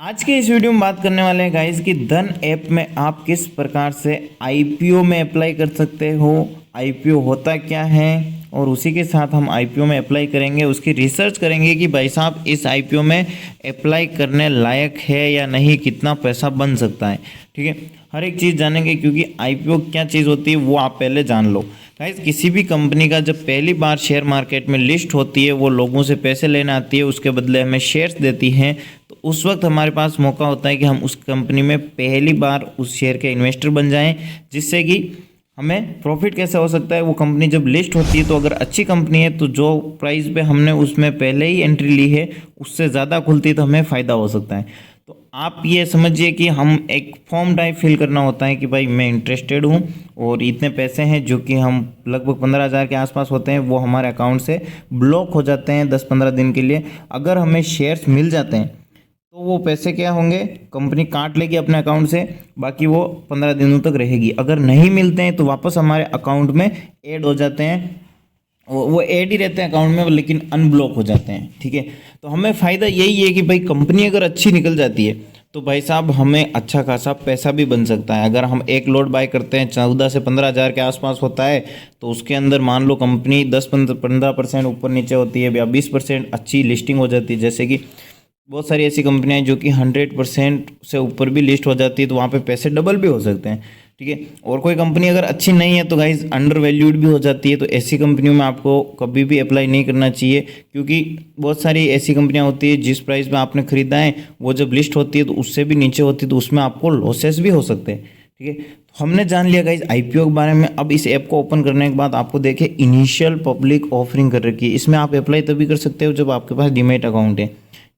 आज के इस वीडियो में बात करने वाले हैं गाइस कि धन ऐप में आप किस प्रकार से आईपीओ में अप्लाई कर सकते हो, आईपीओ होता क्या है, और उसी के साथ हम आईपीओ में अप्लाई करेंगे, उसकी रिसर्च करेंगे कि भाई साहब इस आईपीओ में अप्लाई करने लायक है या नहीं, कितना पैसा बन सकता है। ठीक है, हर एक चीज़ जानेंगे क्योंकि आईपीओ क्या चीज़ होती है वो आप पहले जान लो। गाइस किसी भी कंपनी का जब पहली बार शेयर मार्केट में लिस्ट होती है, वो लोगों से पैसे लेने आती है, उसके बदले हमें शेयर्स देती हैं, तो उस वक्त हमारे पास मौका होता है कि हम उस कंपनी में पहली बार उस शेयर के इन्वेस्टर बन जाएं, जिससे कि हमें प्रॉफिट कैसे हो सकता है। वो कंपनी जब लिस्ट होती है तो अगर अच्छी कंपनी है तो जो प्राइस पे हमने उसमें पहले ही एंट्री ली है उससे ज़्यादा खुलती है तो हमें फ़ायदा हो सकता है। तो आप ये समझिए कि हम एक फॉर्म टाइप फिल करना होता है कि भाई मैं इंटरेस्टेड हूँ और इतने पैसे हैं, जो कि हम लगभग 15,000 के आसपास होते हैं, वो हमारे अकाउंट से ब्लॉक हो जाते हैं 10-15 दिन के लिए। अगर हमें शेयर्स मिल जाते हैं तो वो पैसे क्या होंगे, कंपनी काट लेगी अपने अकाउंट से, बाकी वो 15 दिनों तक रहेगी। अगर नहीं मिलते हैं तो वापस हमारे अकाउंट में ऐड हो जाते हैं, वो ऐड ही रहते हैं अकाउंट में लेकिन अनब्लॉक हो जाते हैं। ठीक है, तो हमें फ़ायदा यही है कि भाई कंपनी अगर अच्छी निकल जाती है तो भाई साहब हमें अच्छा खासा पैसा भी बन सकता है। अगर हम एक लॉट बाय करते हैं 14 से 15,000 के आसपास होता है, तो उसके अंदर मान लो कंपनी 10-15% ऊपर नीचे होती है या 20% अच्छी लिस्टिंग हो जाती है। जैसे कि बहुत सारी ऐसी कंपनियां हैं जो कि 100% से ऊपर भी लिस्ट हो जाती है, तो वहाँ पे पैसे डबल भी हो सकते हैं। ठीक है, और कोई कंपनी अगर अच्छी नहीं है तो गाइज अंडर वैल्यूड भी हो जाती है, तो ऐसी कंपनियों में आपको कभी भी अप्लाई नहीं करना चाहिए, क्योंकि बहुत सारी ऐसी कंपनियां होती है जिस प्राइस में आपने खरीदा है वो जब लिस्ट होती है तो उससे भी नीचे होती है, तो उसमें आपको लॉसेस भी हो सकते हैं। ठीक है, तो हमने जान लिया गाइज आईपीओ के बारे में। अब इस ऐप को ओपन करने के बाद आपको देखिए इनिशियल पब्लिक ऑफरिंग कर रखी है, इसमें आप अप्लाई तभी कर सकते हो जब आपके पास डीमैट अकाउंट है।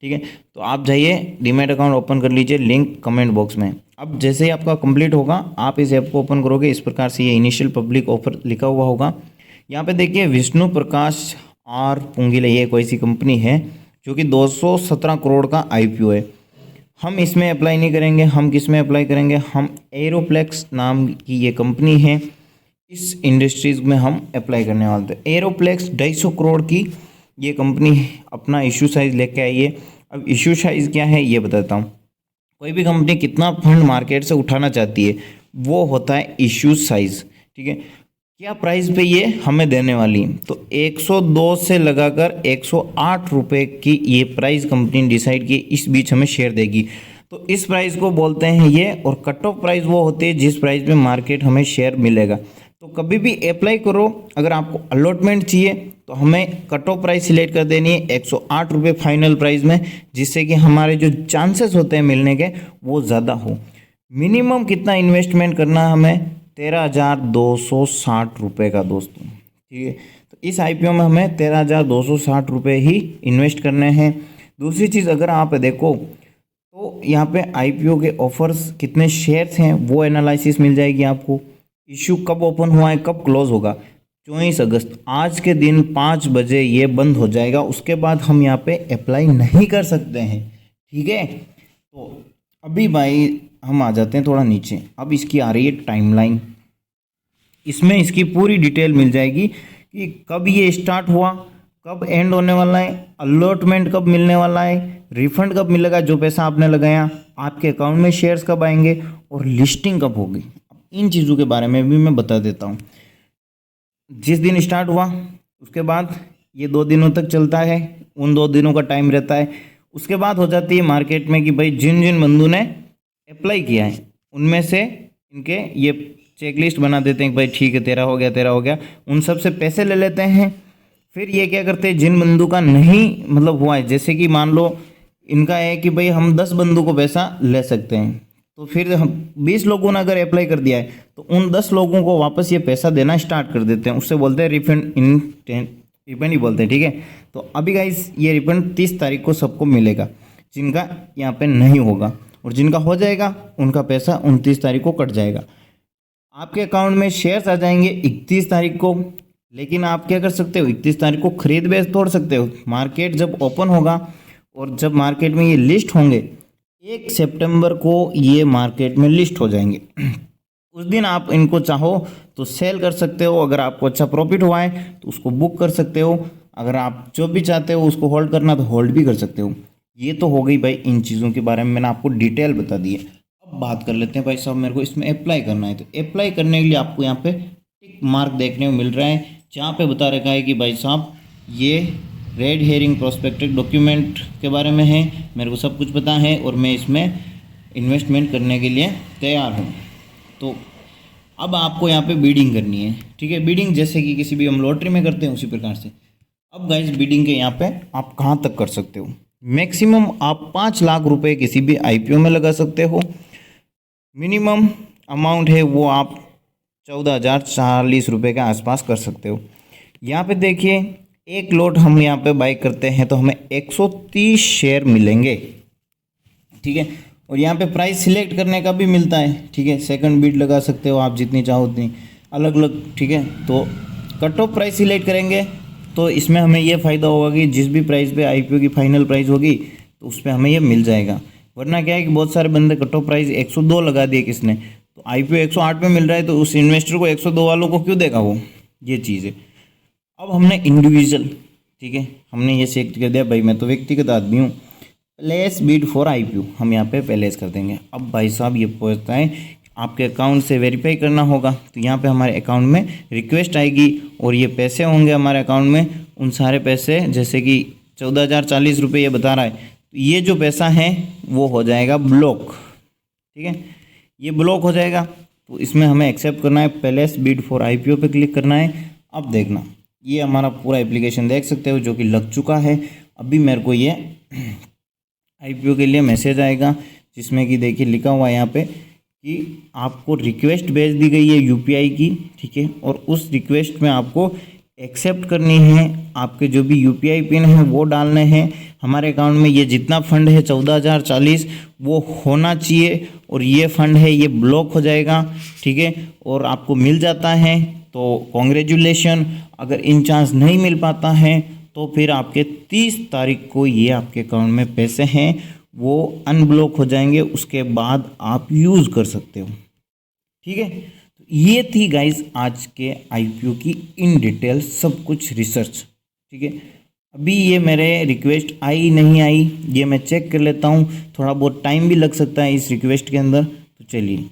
ठीक है, तो आप जाइए डीमैट अकाउंट ओपन कर लीजिए, लिंक कमेंट बॉक्स में। अब जैसे ही आपका कंप्लीट होगा आप इस ऐप को ओपन करोगे, इस प्रकार से ये इनिशियल पब्लिक ऑफर लिखा हुआ होगा। यहाँ पे देखिए विष्णु प्रकाश आर पुंगिले, ये कोई सी कंपनी है जो कि 217 करोड़ का आईपीओ है। हम इसमें अप्लाई नहीं करेंगे, हम किस में अप्लाई करेंगे, हम एरोप्लेक्स नाम की ये कंपनी है, इस इंडस्ट्रीज़ में हम अप्लाई करने वाले थे। एरोप्लेक्स 250 करोड़ की ये कंपनी अपना इशू साइज़ लेके आई है। अब इशू साइज़ क्या है ये बताता हूँ। कोई भी कंपनी कितना फंड मार्केट से उठाना चाहती है वो होता है इशू साइज़। ठीक है, क्या प्राइस पे ये हमें देने वाली है, तो 102 से लगाकर 108 रुपये की ये प्राइस कंपनी डिसाइड की, इस बीच हमें शेयर देगी। तो इस प्राइस को बोलते हैं ये, और कट ऑफ प्राइस वो होती है जिस प्राइस में मार्केट हमें शेयर मिलेगा। तो कभी भी अप्लाई करो, अगर आपको अलॉटमेंट चाहिए तो हमें कट ऑफ प्राइस सिलेक्ट कर देनी है 108 रुपये फाइनल प्राइस में, जिससे कि हमारे जो चांसेस होते हैं मिलने के वो ज़्यादा हो। मिनिमम कितना इन्वेस्टमेंट करना है हमें, 13,260 रुपये का दोस्तों। ठीक है, तो इस आईपीओ में हमें 13,260 रुपये ही इन्वेस्ट करने हैं। दूसरी चीज़ अगर आप देखो तो यहाँ पे आईपीओ के ऑफर्स कितने शेयर्स हैं वो एनालिसिस मिल जाएगी आपको। इशू कब ओपन हुआ है, कब क्लोज होगा, 24 अगस्त, आज के दिन 5 बजे ये बंद हो जाएगा। उसके बाद हम यहाँ पे अप्लाई नहीं कर सकते हैं। ठीक है, तो अभी भाई हम आ जाते हैं थोड़ा नीचे। अब इसकी आ रही है टाइमलाइन, इसमें इसकी पूरी डिटेल मिल जाएगी कि कब ये स्टार्ट हुआ, कब एंड होने वाला है, अलॉटमेंट कब मिलने वाला है, रिफंड कब मिलेगा जो पैसा आपने लगाया, आपके अकाउंट में शेयर्स कब आएंगे, और लिस्टिंग कब होगी। इन चीज़ों के बारे में भी मैं बता देता हूँ। जिस दिन स्टार्ट हुआ उसके बाद ये 2 दिनों तक चलता है, उन 2 दिनों का टाइम रहता है। उसके बाद हो जाती है मार्केट में कि भाई जिन जिन बंदों ने अप्लाई किया है उनमें से इनके ये चेकलिस्ट बना देते हैं कि भाई ठीक है तेरा हो गया, तेरा हो गया, उन सब से पैसे ले लेते हैं। फिर ये क्या करते हैं, जिन बंदों का नहीं मतलब हुआ है, जैसे कि मान लो इनका है कि भाई हम 10 बंदों को पैसा ले सकते हैं, तो फिर हम 20 लोगों ने अगर अप्लाई कर दिया है तो उन 10 लोगों को वापस ये पैसा देना स्टार्ट कर देते हैं। उससे बोलते हैं रिफंड ही बोलते हैं। ठीक है, तो अभी गाइस ये रिफंड 30 तारीख को सबको मिलेगा, जिनका यहाँ पे नहीं होगा, और जिनका हो जाएगा उनका पैसा 29 तारीख को कट जाएगा। आपके अकाउंट में शेयर्स आ जाएंगे 31 तारीख को, लेकिन आप क्या कर सकते हो, 31 तारीख को खरीद बेच तोड़ सकते हो। मार्केट जब ओपन होगा और जब मार्केट में ये लिस्ट होंगे, 1 सितंबर को ये मार्केट में लिस्ट हो जाएंगे। उस दिन आप इनको चाहो तो सेल कर सकते हो, अगर आपको अच्छा प्रॉफिट हुआ है तो उसको बुक कर सकते हो, अगर आप जो भी चाहते हो उसको होल्ड करना तो होल्ड भी कर सकते हो। ये तो हो गई भाई इन चीज़ों के बारे में मैंने आपको डिटेल बता दी है। अब बात कर लेते हैं भाई साहब, मेरे को इसमें अप्लाई करना है, तो अप्लाई करने के लिए आपको यहाँ पे टिक मार्क देखने को मिल रहा है, जहाँ पे बता रखा है कि भाई साहब ये रेड हेरिंग प्रोस्पेक्टिव डॉक्यूमेंट के बारे में है। मेरे को सब कुछ पता है और मैं इसमें इन्वेस्टमेंट करने के लिए तैयार हूँ। तो अब आपको यहाँ पे बीडिंग करनी है, ठीक है। बीडिंग जैसे कि किसी भी हम लॉटरी में करते हैं उसी प्रकार से। अब गाइस बीडिंग के यहाँ पे आप कहाँ तक कर सकते हो, मैक्सिमम आप 5 लाख रुपए किसी भी आईपीओ में लगा सकते हो। मिनिमम अमाउंट है वो आप 14,040 रुपये के आसपास कर सकते हो। यहाँ पे देखिए एक लॉट हम यहाँ पे बाई करते हैं तो हमें 130 शेयर मिलेंगे, ठीक है। और यहाँ पे प्राइस सिलेक्ट करने का भी मिलता है, ठीक है। सेकंड बीड लगा सकते हो आप जितनी चाहो उतनी, अलग अलग, ठीक है। तो कट ऑफ प्राइस सिलेक्ट करेंगे तो इसमें हमें ये फ़ायदा होगा कि जिस भी प्राइस पे आईपीओ की फाइनल प्राइस होगी तो उस पर हमें ये मिल जाएगा। वरना क्या है कि बहुत सारे बंदे कट ऑफ प्राइस 102 लगा दिए किसने, तो आईपीओ 108 पे मिल रहा है तो उस इन्वेस्टर को 102 वालों को क्यों देगा वो, ये चीज़ है। अब हमने इंडिविजुअल, ठीक है, हमने ये सेलेक्ट कर दिया भाई मैं तो व्यक्तिगत आदमी हूँ, प्लेस बीड फॉर आईपीओ हम यहाँ पे प्लेस कर देंगे। अब भाई साहब ये पूछता है आपके अकाउंट से वेरीफाई करना होगा, तो यहाँ पे हमारे अकाउंट में रिक्वेस्ट आएगी और ये पैसे होंगे हमारे अकाउंट में। उन सारे पैसे जैसे कि 14,040 रुपये ये बता रहा है, तो ये जो पैसा है वो हो जाएगा ब्लॉक, ठीक है। ये ब्लॉक हो जाएगा तो इसमें हमें एक्सेप्ट करना है, प्लेस बीड फॉर आईपीओ पे क्लिक करना है। अब देखना ये हमारा पूरा एप्लीकेशन देख सकते हो जो कि लग चुका है। अभी मेरे को ये आईपीओ के लिए मैसेज आएगा जिसमें कि देखिए लिखा हुआ है यहाँ पे कि आपको रिक्वेस्ट भेज दी गई है यूपीआई की, ठीक है। और उस रिक्वेस्ट में आपको एक्सेप्ट करनी है, आपके जो भी यूपीआई पिन है वो डालने हैं। हमारे अकाउंट में ये जितना फंड है 14,040 वो होना चाहिए और ये फंड है ये ब्लॉक हो जाएगा, ठीक है। और आपको मिल जाता है तो कॉन्ग्रेचुलेशन। अगर इन चांस नहीं मिल पाता है तो फिर आपके 30 तारीख को ये आपके अकाउंट में पैसे हैं वो अनब्लॉक हो जाएंगे, उसके बाद आप यूज़ कर सकते हो, ठीक है। तो ये थी गाइस आज के आईपीओ की इन डिटेल सब कुछ रिसर्च, ठीक है। अभी ये मेरे रिक्वेस्ट आई नहीं आई ये मैं चेक कर लेता हूँ, थोड़ा बहुत टाइम भी लग सकता है इस रिक्वेस्ट के अंदर। तो चलिए,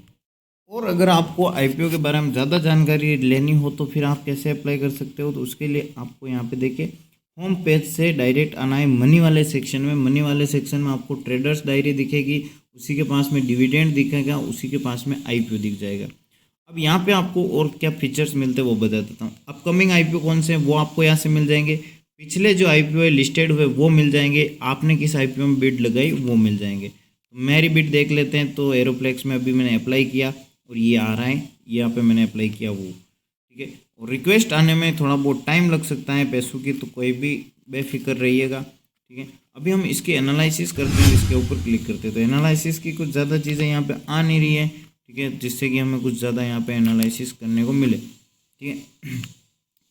और अगर आपको आईपीओ के बारे में ज़्यादा जानकारी लेनी हो तो फिर आप कैसे अप्लाई कर सकते हो, तो उसके लिए आपको यहाँ पे देखिए होम पेज से डायरेक्ट आना है मनी वाले सेक्शन में। मनी वाले सेक्शन में आपको ट्रेडर्स डायरी दिखेगी, उसी के पास में डिविडेंड दिखेगा, उसी के पास में आईपीओ दिख जाएगा। अब यहाँ पे आपको और क्या फीचर्स मिलते हैं वो बता देता हूँ। अपकमिंग आईपीओ कौन से हैं वो आपको यहाँ से मिल जाएंगे, पिछले जो आईपीओ है लिस्टेड हुए वो मिल जाएंगे, आपने किस आईपीओ में बिड लगाई वो मिल जाएंगे। तो मेरी बिड देख लेते हैं। तो एरोप्लेक्स में अभी मैंने अप्लाई किया और ये आ रहा है, यहाँ पे मैंने अप्लाई किया वो, ठीक है। और रिक्वेस्ट आने में थोड़ा बहुत टाइम लग सकता है पैसों की, तो कोई भी बेफिक्र रहिएगा, ठीक है। अभी हम इसकी एनालिसिस करते हैं, इसके ऊपर क्लिक करते हैं। तो एनालिसिस की कुछ ज़्यादा चीज़ें यहाँ पे आ नहीं रही है, ठीक है, जिससे कि हमें कुछ ज़्यादा यहाँ पे एनालिसिस करने को मिले, ठीक है।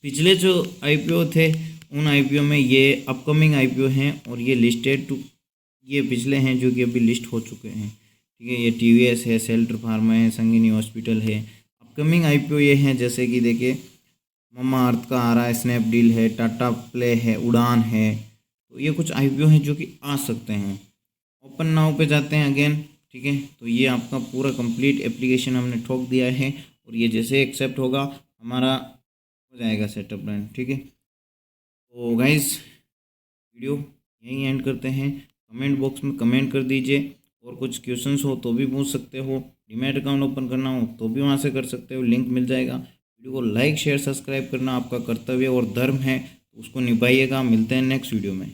पिछले जो आईपीओ थे उन आईपीओ में ये अपकमिंग आईपीओ हैं और ये लिस्टेड टू ये पिछले हैं जो कि अभी लिस्ट हो चुके हैं, ठीक है। ये टीवीएस है, सेल्टर फार्मा है, संगिनी हॉस्पिटल है। अपकमिंग आईपीओ ये हैं जैसे कि देखिए ममा अर्थ का आ रहा है, स्नैपडील है, टाटा प्ले है, उड़ान है। तो ये कुछ आईपीओ हैं जो कि आ सकते हैं। ओपन नाउ पे जाते हैं अगेन, ठीक है। तो ये आपका पूरा कंप्लीट एप्लीकेशन हमने ठोक दिया है और ये जैसे एक्सेप्ट होगा हमारा हो जाएगा सेटअप रन, ठीक है। तो गाइस वीडियो यहीं एंड करते हैं। कमेंट बॉक्स में कमेंट कर दीजिए और कुछ क्वेश्चंस हो तो भी पूछ सकते हो। डीमैट अकाउंट ओपन करना हो तो भी वहाँ से कर सकते हो, लिंक मिल जाएगा। वीडियो को लाइक शेयर सब्सक्राइब करना आपका कर्तव्य और धर्म है, तो उसको निभाइएगा। मिलते हैं नेक्स्ट वीडियो में।